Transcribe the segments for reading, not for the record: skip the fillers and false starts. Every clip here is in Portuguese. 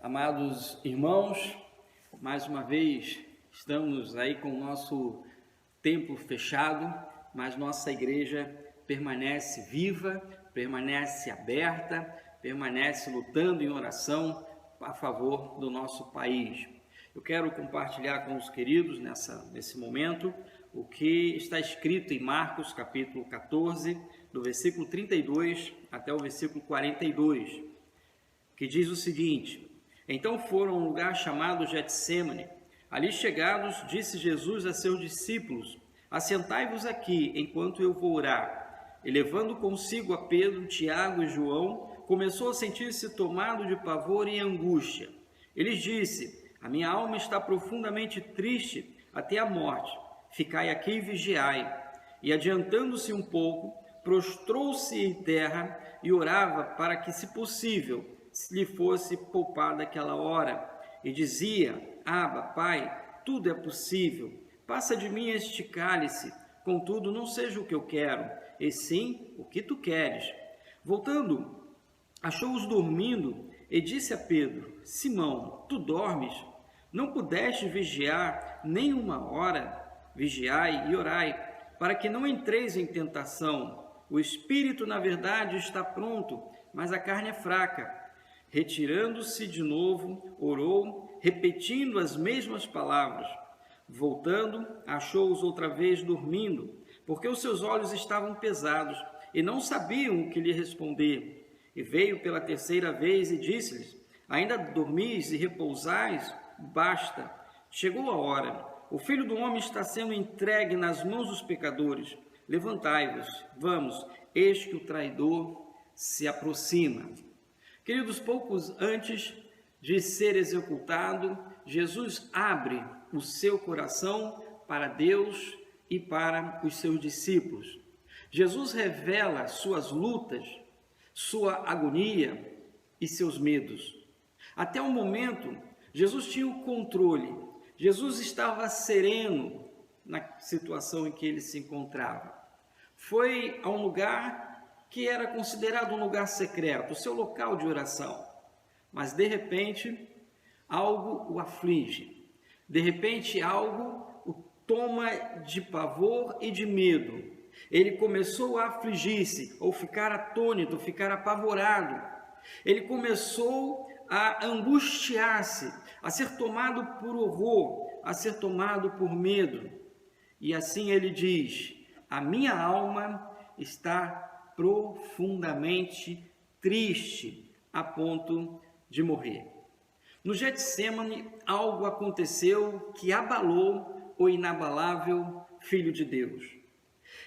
Amados irmãos, mais uma vez estamos aí com o nosso templo fechado, mas nossa igreja permanece viva, permanece aberta, permanece lutando em oração a favor do nosso país. Eu quero compartilhar com os queridos nesse momento o que está escrito em Marcos capítulo 14, do versículo 32 até o versículo 42, que diz o seguinte: Então foram a um lugar chamado Getsêmani. Ali chegados, disse Jesus a seus discípulos: Assentai-vos aqui, enquanto eu vou orar. E levando consigo a Pedro, Tiago e João, começou a sentir-se tomado de pavor e angústia. Ele disse: A minha alma está profundamente triste até a morte. Ficai aqui e vigiai. E adiantando-se um pouco, prostrou-se em terra e orava para que, se possível, lhe fosse poupada aquela hora. E dizia: Abba, Pai, tudo é possível. Passa de mim este cálice. Contudo, não seja o que eu quero, e sim o que tu queres. Voltando, achou-os dormindo e disse a Pedro: Simão, tu dormes? Não pudeste vigiar nem uma hora? Vigiai e orai, para que não entreis em tentação. O espírito, na verdade, está pronto, mas a carne é fraca. Retirando-se de novo, orou, repetindo as mesmas palavras. Voltando, achou-os outra vez dormindo, porque os seus olhos estavam pesados e não sabiam o que lhe responder. E veio pela terceira vez e disse-lhes: Ainda dormis e repousais? Basta, chegou a hora. O Filho do Homem está sendo entregue nas mãos dos pecadores. Levantai-vos, vamos, eis que o traidor se aproxima. Queridos, poucos antes de ser executado, Jesus abre o seu coração para Deus e para os seus discípulos. Jesus revela suas lutas, sua agonia e seus medos. Até o momento, Jesus tinha o controle. Jesus estava sereno na situação em que ele se encontrava. Foi a um lugar que era considerado um lugar secreto, o seu local de oração. Mas, de repente, algo o aflige. De repente, algo o toma de pavor e de medo. Ele começou a afligir-se, ou ficar atônito, ficar apavorado. Ele começou a angustiar-se, a ser tomado por horror, a ser tomado por medo. E assim ele diz: A minha alma está profundamente triste, a ponto de morrer. No Getsêmani, algo aconteceu que abalou o inabalável Filho de Deus.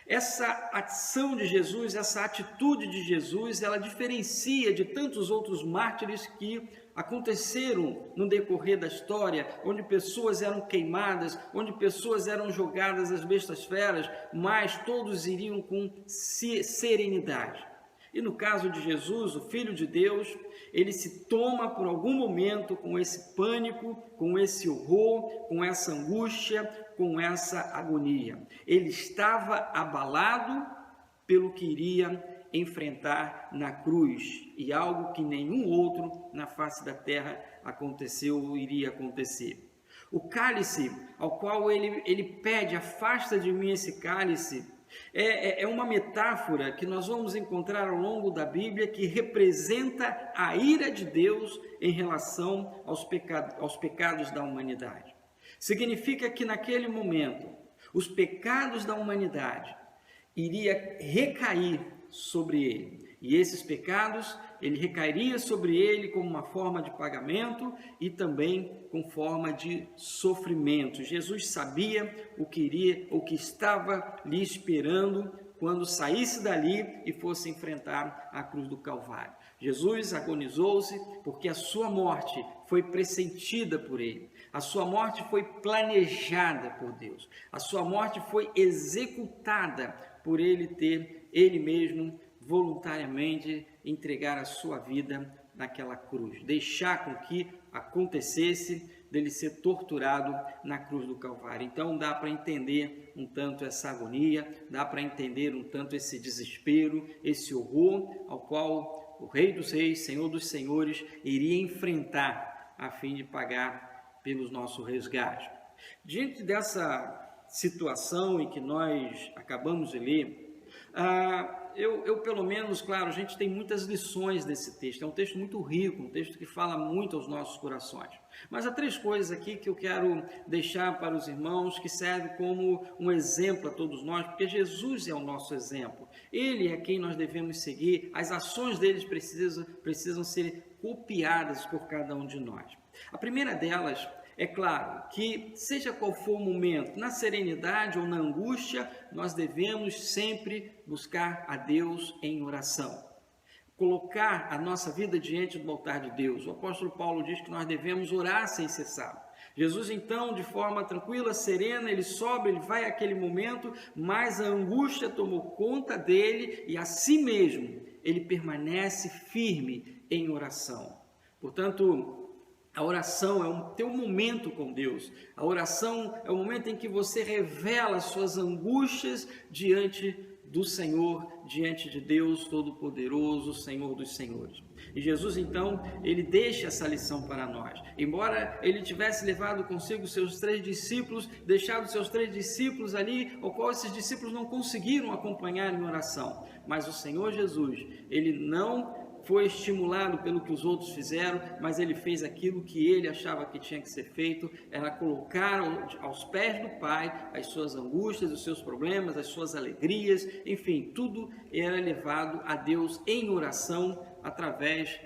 Essa ação de Jesus, essa atitude de Jesus, ela diferencia de tantos outros mártires que aconteceram no decorrer da história, onde pessoas eram queimadas, onde pessoas eram jogadas às bestas feras, mas todos iriam com serenidade. E no caso de Jesus, o Filho de Deus, ele se toma por algum momento com esse pânico, com esse horror, com essa angústia, com essa agonia. Ele estava abalado pelo que iria enfrentar na cruz, e algo que nenhum outro na face da terra aconteceu ou iria acontecer. O cálice ao qual ele pede: afasta de mim esse cálice, é uma metáfora que nós vamos encontrar ao longo da Bíblia, que representa a ira de Deus em relação aos pecados da humanidade. Significa que naquele momento, os pecados da humanidade iria recair sobre ele. E esses pecados, ele recairia sobre ele como uma forma de pagamento e também com forma de sofrimento. Jesus sabia o que estava lhe esperando quando saísse dali e fosse enfrentar a cruz do Calvário. Jesus agonizou-se porque a sua morte foi pressentida por ele. A sua morte foi planejada por Deus. A sua morte foi executada por ele mesmo voluntariamente entregar a sua vida naquela cruz, deixar com que acontecesse dele ser torturado na cruz do Calvário. Então dá para entender um tanto essa agonia, dá para entender um tanto esse desespero, esse horror ao qual o Rei dos Reis, Senhor dos Senhores, iria enfrentar a fim de pagar pelo nosso resgate. Diante dessa situação em que nós acabamos de ler, eu pelo menos, claro, a gente tem muitas lições desse texto, é um texto muito rico, um texto que fala muito aos nossos corações. Mas há 3 coisas aqui que eu quero deixar para os irmãos, que servem como um exemplo a todos nós, porque Jesus é o nosso exemplo. Ele é quem nós devemos seguir, as ações deles precisam ser copiadas por cada um de nós. A primeira delas, é claro que, seja qual for o momento, na serenidade ou na angústia, nós devemos sempre buscar a Deus em oração. Colocar a nossa vida diante do altar de Deus. O apóstolo Paulo diz que nós devemos orar sem cessar. Jesus, então, de forma tranquila, serena, ele sobe, ele vai àquele momento, mas a angústia tomou conta dele e, assim mesmo, ele permanece firme em oração. Portanto, a oração é o teu momento com Deus. A oração é o momento em que você revela as suas angústias diante do Senhor, diante de Deus Todo-Poderoso, Senhor dos Senhores. E Jesus, então, ele deixa essa lição para nós. Embora ele tivesse levado consigo seus 3 discípulos, deixado seus 3 discípulos ali, ao qual esses discípulos não conseguiram acompanhar em oração. Mas o Senhor Jesus, ele não foi estimulado pelo que os outros fizeram, mas ele fez aquilo que ele achava que tinha que ser feito, era colocar aos pés do Pai as suas angústias, os seus problemas, as suas alegrias, enfim, tudo era levado a Deus em oração, através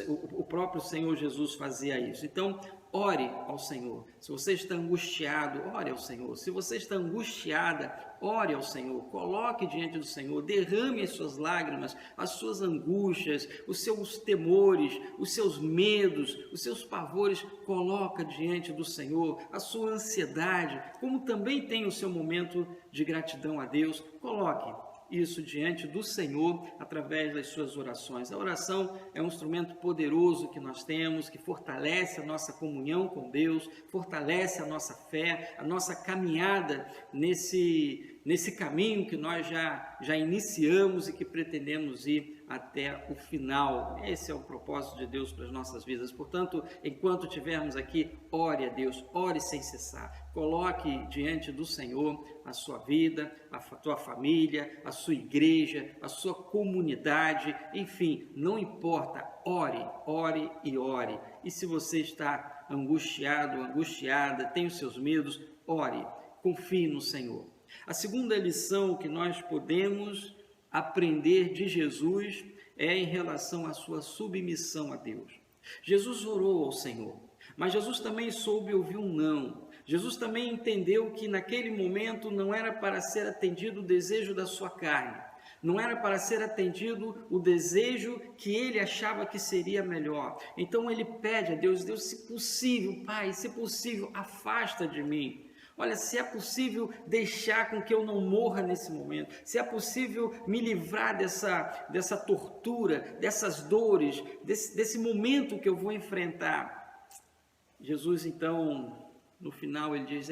o próprio Senhor Jesus fazia isso. Então, ore ao Senhor. Se você está angustiado, ore ao Senhor. Se você está angustiada, ore ao Senhor. Coloque diante do Senhor, derrame as suas lágrimas, as suas angústias, os seus temores, os seus medos, os seus pavores. Coloca diante do Senhor a sua ansiedade, como também tem o seu momento de gratidão a Deus. Coloque isso diante do Senhor através das suas orações. A oração é um instrumento poderoso que nós temos, que fortalece a nossa comunhão com Deus, fortalece a nossa fé, a nossa caminhada nesse caminho que nós já iniciamos e que pretendemos ir até o final. Esse é o propósito de Deus para as nossas vidas. Portanto, enquanto estivermos aqui, ore a Deus, ore sem cessar. Coloque diante do Senhor a sua vida, a tua família, a sua igreja, a sua comunidade, enfim, não importa, ore e ore. E se você está angustiado, angustiada, tem os seus medos, ore, confie no Senhor. A segunda lição que nós podemos aprender de Jesus é em relação à sua submissão a Deus. Jesus orou ao Senhor, mas Jesus também soube ouvir um não. Jesus também entendeu que naquele momento não era para ser atendido o desejo da sua carne, não era para ser atendido o desejo que ele achava que seria melhor. Então ele pede a Deus, se possível, Pai, se possível, afasta de mim. Olha, se é possível deixar com que eu não morra nesse momento, se é possível me livrar dessa tortura, dessas dores, desse momento que eu vou enfrentar. Jesus, então, no final, ele diz,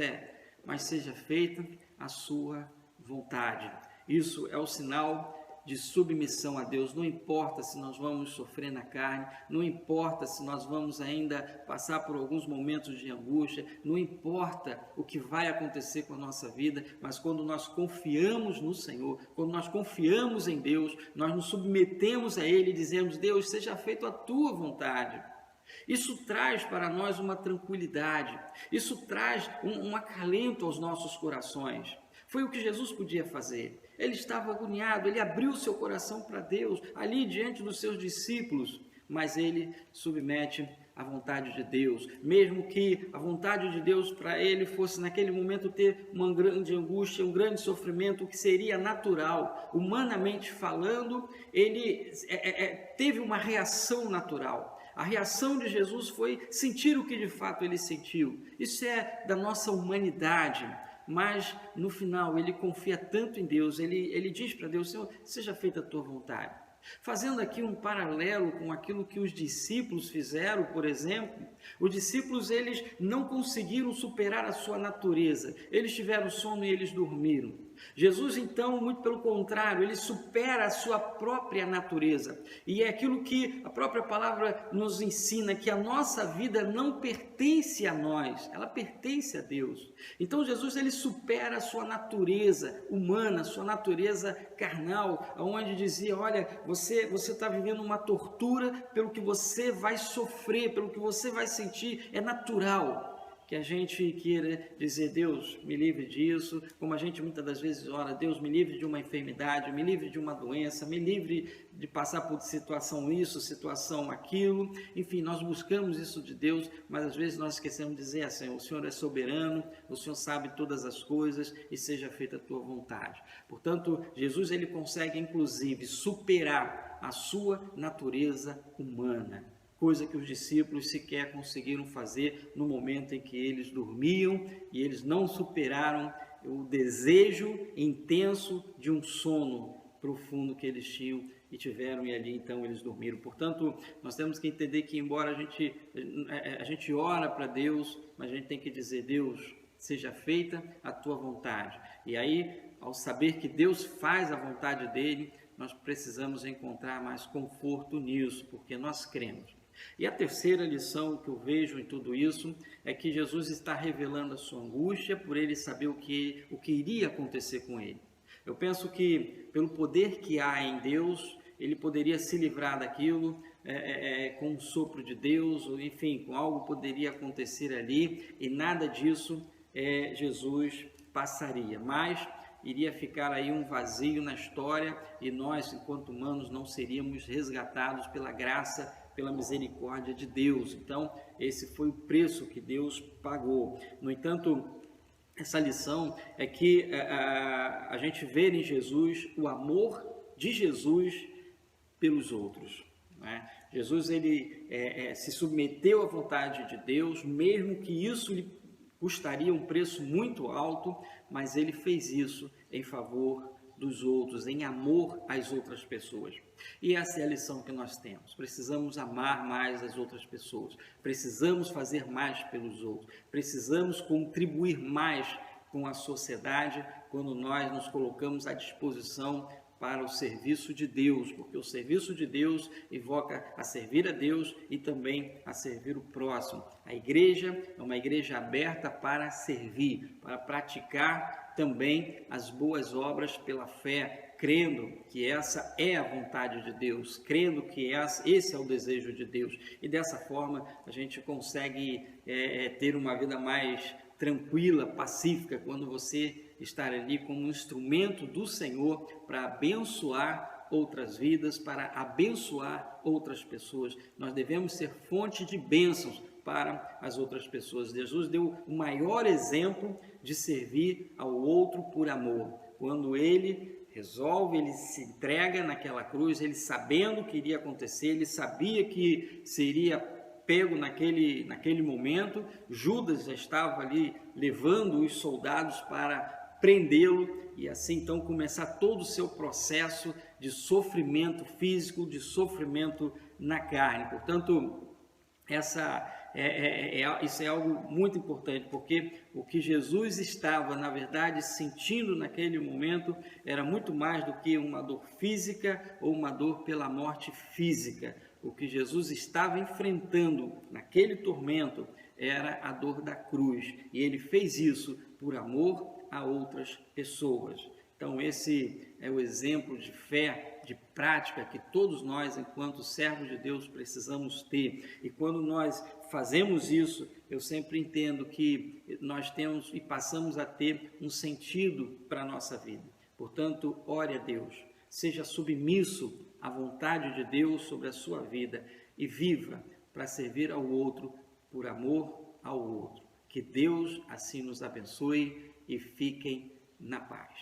mas seja feita a sua vontade. Isso é o sinal de submissão a Deus. Não importa se nós vamos sofrer na carne, não importa se nós vamos ainda passar por alguns momentos de angústia, não importa o que vai acontecer com a nossa vida, mas quando nós confiamos no Senhor, quando nós confiamos em Deus, nós nos submetemos a Ele e dizemos, Deus, seja feita a tua vontade. Isso traz para nós uma tranquilidade, isso traz um acalento aos nossos corações. Foi o que Jesus podia fazer. Ele estava agoniado, ele abriu seu coração para Deus, ali diante dos seus discípulos, mas ele submete à vontade de Deus, mesmo que a vontade de Deus para ele fosse naquele momento ter uma grande angústia, um grande sofrimento, que seria natural, humanamente falando, ele teve uma reação natural. A reação de Jesus foi sentir o que de fato ele sentiu. Isso é da nossa humanidade. Mas no final ele confia tanto em Deus, ele diz para Deus, Senhor, seja feita a tua vontade. Fazendo aqui um paralelo com aquilo que os discípulos fizeram, por exemplo, os discípulos eles não conseguiram superar a sua natureza, eles tiveram sono e eles dormiram. Jesus, então, muito pelo contrário, ele supera a sua própria natureza. E é aquilo que a própria palavra nos ensina, que a nossa vida não pertence a nós, ela pertence a Deus. Então Jesus, ele supera a sua natureza humana, a sua natureza carnal, onde dizia, olha, você está vivendo uma tortura pelo que você vai sofrer, pelo que você vai sentir, é natural que a gente queira dizer, Deus, me livre disso, como a gente muitas das vezes ora, Deus, me livre de uma enfermidade, me livre de uma doença, me livre de passar por situação isso, situação aquilo, enfim, nós buscamos isso de Deus, mas às vezes nós esquecemos de dizer assim, o Senhor é soberano, o Senhor sabe todas as coisas e seja feita a tua vontade. Portanto, Jesus, ele consegue inclusive superar a sua natureza humana, coisa que os discípulos sequer conseguiram fazer no momento em que eles dormiam, e eles não superaram o desejo intenso de um sono profundo que eles tinham e tiveram, e ali então eles dormiram. Portanto, nós temos que entender que embora a gente ora para Deus, mas a gente tem que dizer, Deus, seja feita a tua vontade. E aí, ao saber que Deus faz a vontade dele, nós precisamos encontrar mais conforto nisso, porque nós cremos. E a terceira lição que eu vejo em tudo isso é que Jesus está revelando a sua angústia por ele saber o que iria acontecer com ele. Eu penso que pelo poder que há em Deus, ele poderia se livrar daquilo com um sopro de Deus, ou enfim, com algo poderia acontecer ali e nada disso Jesus passaria, mas iria ficar aí um vazio na história e nós, enquanto humanos, não seríamos resgatados pela graça, pela misericórdia de Deus. Então, esse foi o preço que Deus pagou. No entanto, essa lição é que a gente vê em Jesus o amor de Jesus pelos outros, né? Jesus, ele se submeteu à vontade de Deus, mesmo que isso lhe custaria um preço muito alto, mas ele fez isso em favor dos outros, em amor às outras pessoas. E essa é a lição que nós temos. Precisamos amar mais as outras pessoas, precisamos fazer mais pelos outros, precisamos contribuir mais com a sociedade quando nós nos colocamos à disposição para o serviço de Deus, porque o serviço de Deus evoca a servir a Deus e também a servir o próximo. A igreja é uma igreja aberta para servir, para praticar também as boas obras pela fé, crendo que essa é a vontade de Deus, crendo que esse é o desejo de Deus. E dessa forma a gente consegue ter uma vida mais tranquila, pacífica, quando você estar ali como um instrumento do Senhor para abençoar outras vidas, para abençoar outras pessoas. Nós devemos ser fonte de bênçãos para as outras pessoas. Jesus deu o maior exemplo de servir ao outro por amor. Quando ele resolve, ele se entrega naquela cruz, ele sabendo o que iria acontecer, ele sabia que seria pego naquele momento. Judas já estava ali levando os soldados para prendê-lo e assim então começar todo o seu processo de sofrimento físico, de sofrimento na carne. Portanto, isso é algo muito importante, porque o que Jesus estava, na verdade, sentindo naquele momento era muito mais do que uma dor física ou uma dor pela morte física. O que Jesus estava enfrentando naquele tormento era a dor da cruz, e ele fez isso por amor a outras pessoas. Então esse é o exemplo de fé, de prática que todos nós, enquanto servos de Deus, precisamos ter. E quando nós fazemos isso, eu sempre entendo que nós temos e passamos a ter um sentido para a nossa vida. Portanto, ore a Deus, seja submisso à vontade de Deus sobre a sua vida e viva para servir ao outro por amor ao outro. Que Deus assim nos abençoe e fiquem na paz.